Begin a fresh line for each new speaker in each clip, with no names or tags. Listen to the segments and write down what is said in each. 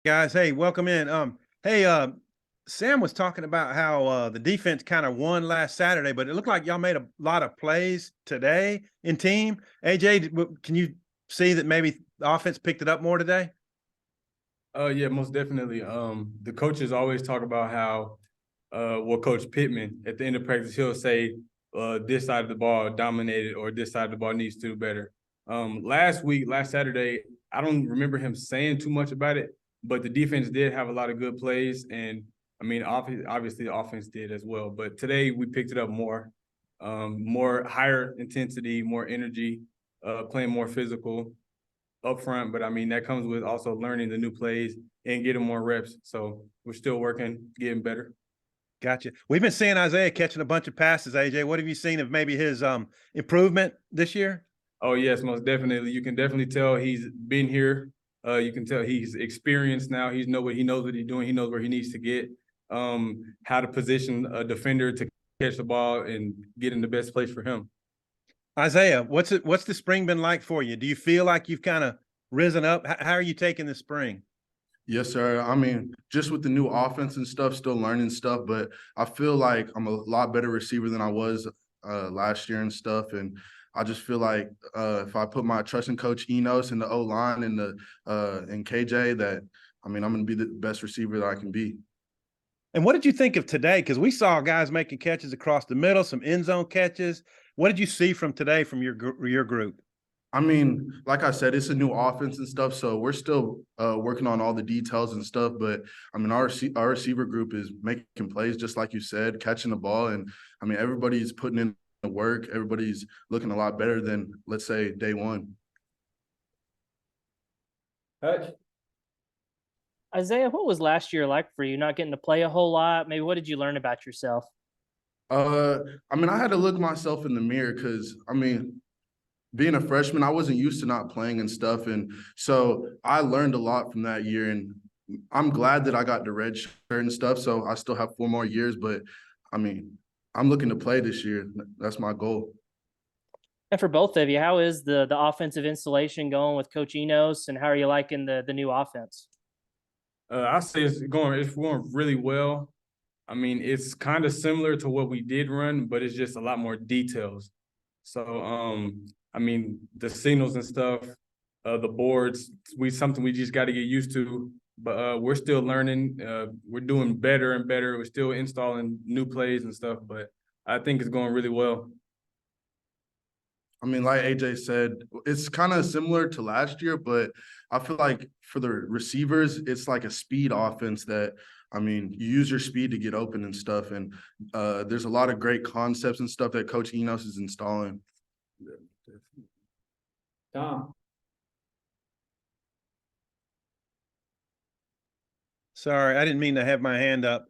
Guys, hey, welcome in. Hey, Sam was talking about how the defense kind of won last Saturday, but it looked like y'all made a lot of plays today in team. AJ, can you see that maybe the offense picked it up more today?
Yeah, most definitely. The coaches always talk about how, Coach Pittman at the end of practice, he'll say, this side of the ball dominated or this side of the ball needs to do better. Last Saturday, I don't remember him saying too much about it, but the defense did have a lot of good plays. And I mean, obviously the offense did as well. But today we picked it up more higher intensity, more energy, playing more physical up front, but I mean that comes with also learning the new plays and getting more reps. So we're still working, getting better.
Gotcha. We've been seeing Isaiah catching a bunch of passes. AJ, what have you seen of maybe his improvement this year?
Oh yes, most definitely. You can definitely tell he's been here. You can tell he's experienced now. He knows what he's doing. He knows where he needs to get. How to position a defender to catch the ball and get in the best place for him.
Isaiah, what's the spring been like for you? Do you feel like you've kind of risen up? How are you taking the spring?
Yes, sir. I mean, just with the new offense and stuff, still learning stuff, but I feel like I'm a lot better receiver than I was last year and stuff. And I just feel like if I put my trust in Coach Enos and the O line and the and KJ, that I mean, I'm going to be the best receiver that I can be.
And what did you think of today? Because we saw guys making catches across the middle, some end zone catches. What did you see from today from your group?
I mean, like I said, it's a new offense and stuff, so we're still working on all the details and stuff. But I mean, our receiver group is making plays, just like you said, catching the ball, and I mean, everybody's putting in the work. Everybody's looking a lot better than, let's say, day one.
Hutch?
Isaiah, what was last year like for you? Not getting to play a whole lot. Maybe what did you learn about yourself?
Uh, I mean, I had to look myself in the mirror because I mean, being a freshman, I wasn't used to not playing and stuff, and so I learned a lot from that year. And I'm glad that I got the red shirt and stuff. So I still have 4 more years, but I mean, I'm looking to play this year. That's my goal.
And for both of you, how is the offensive installation going with Coach Enos, and how are you liking the new offense?
I say it's going really well. I mean, it's kind of similar to what we did run, but it's just a lot more details. So, I mean, the signals and stuff, the boards, something we just got to get used to. But we're still learning. We're doing better and better. We're still installing new plays and stuff, but I think it's going really well.
I mean, like AJ said, it's kind of similar to last year, but I feel like for the receivers, it's like a speed offense that, I mean, you use your speed to get open and stuff. And there's a lot of great concepts and stuff that Coach Enos is installing.
Tom.
Sorry, I didn't mean to have my hand up.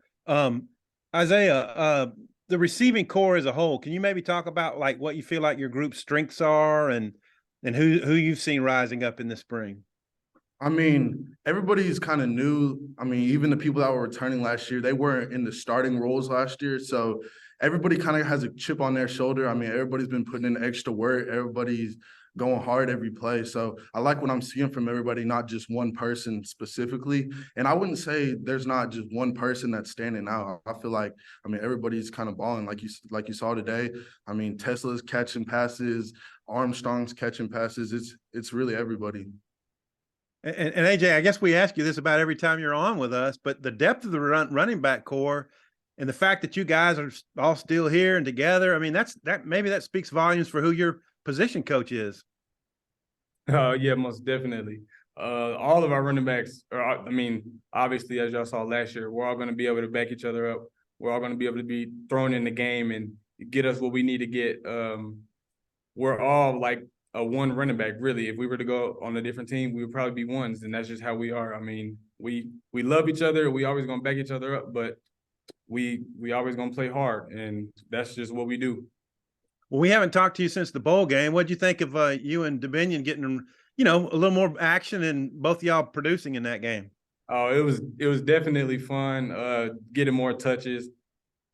Isaiah, the receiving core as a whole, can you maybe talk about like what you feel like your group's strengths are and who you've seen rising up in the spring?
I mean, everybody's kind of new. I mean, even the people that were returning last year, they weren't in the starting roles last year. So everybody kind of has a chip on their shoulder. I mean, everybody's been putting in extra work. Everybody's going hard every play. So I like what I'm seeing from everybody, not just one person specifically. And I wouldn't say there's not just one person that's standing out. I feel like, I mean, everybody's kind of balling like you saw today. I mean, Tesla's catching passes, Armstrong's catching passes. It's really everybody.
And AJ, I guess we ask you this about every time you're on with us, but the depth of the running back core and the fact that you guys are all still here and together, I mean, maybe that speaks volumes for who your position coach is.
Yeah, most definitely. All of our running backs are, I mean, obviously, as y'all saw last year, we're all going to be able to back each other up. We're all going to be able to be thrown in the game and get us what we need to get. We're all like a one running back, really. If we were to go on a different team, we would probably be ones, and that's just how we are. I mean, we love each other. We always gonna back each other up, but we always gonna play hard, and that's just what we do.
Well, we haven't talked to you since the bowl game. What'd you think of you and Dominion getting, a little more action and both y'all producing in that game?
Oh, it was definitely fun. Getting more touches.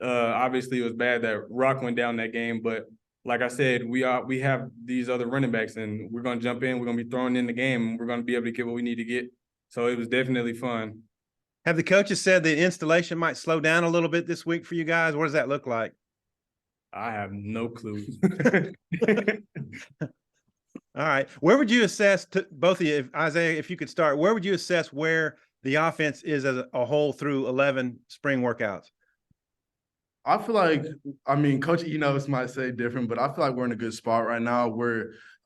Obviously, it was bad that Rock went down that game, but like I said, we have these other running backs, and we're gonna jump in. We're gonna be thrown in the game, and we're gonna be able to get what we need to get. So it was definitely fun.
Have the coaches said the installation might slow down a little bit this week for you guys? What does that look like?
I have no clue.
All right. Where would you assess, both of you, Isaiah, if you could start, where would you assess where the offense is as a whole through 11 spring workouts?
I feel like, I mean, Coach Enos might say different, but I feel like we're in a good spot right now.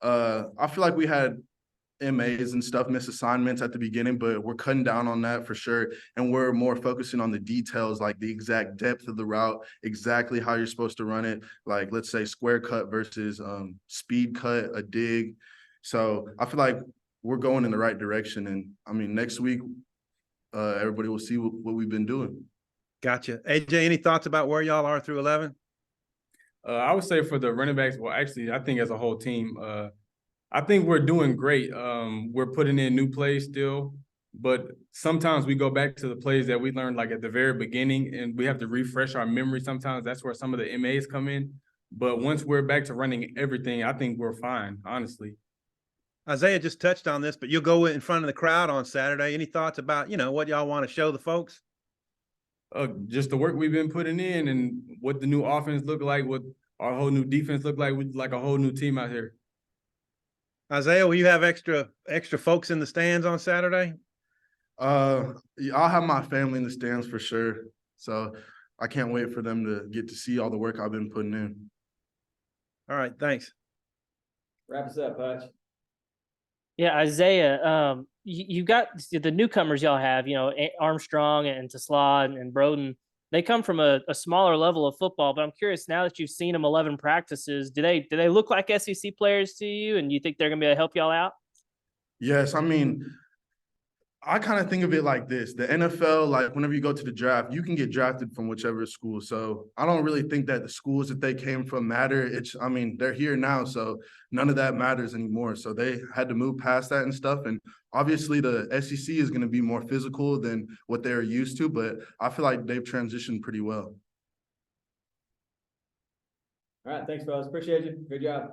I feel like we had MAs and stuff, miss assignments at the beginning, but we're cutting down on that for sure. And we're more focusing on the details, like the exact depth of the route, exactly how you're supposed to run it. Like, let's say square cut versus speed cut, a dig. So I feel like we're going in the right direction. And I mean, next week, everybody will see what we've been doing.
Gotcha. AJ, any thoughts about where y'all are through 11?
I would say for the running backs, well, actually, I think as a whole team, I think we're doing great. We're putting in new plays still, but sometimes we go back to the plays that we learned like at the very beginning, and we have to refresh our memory sometimes. That's where some of the MAs come in. But once we're back to running everything, I think we're fine, honestly.
Isaiah just touched on this, but you'll go in front of the crowd on Saturday. Any thoughts about, what y'all want to show the folks?
Just the work we've been putting in and what the new offense look like, what our whole new defense look like. We're like a whole new team out here.
Isaiah, will you have extra folks in the stands on Saturday?
I'll have my family in the stands for sure. So I can't wait for them to get to see all the work I've been putting in.
All right, thanks.
Wrap us up, Hutch.
Yeah, Isaiah, you got the newcomers y'all have, Armstrong and Tesla and Broden. They come from a smaller level of football, but I'm curious, now that you've seen them 11 practices, do they look like SEC players to you? And you think they're going to be able to help y'all out?
Yes, I mean, I kind of think of it like this. The NFL, like whenever you go to the draft, you can get drafted from whichever school. So I don't really think that the schools that they came from matter. I mean, they're here now, so none of that matters anymore. So they had to move past that and stuff. And obviously the SEC is going to be more physical than what they're used to, but I feel like they've transitioned pretty well.
All right, thanks, fellas. Appreciate you. Good job.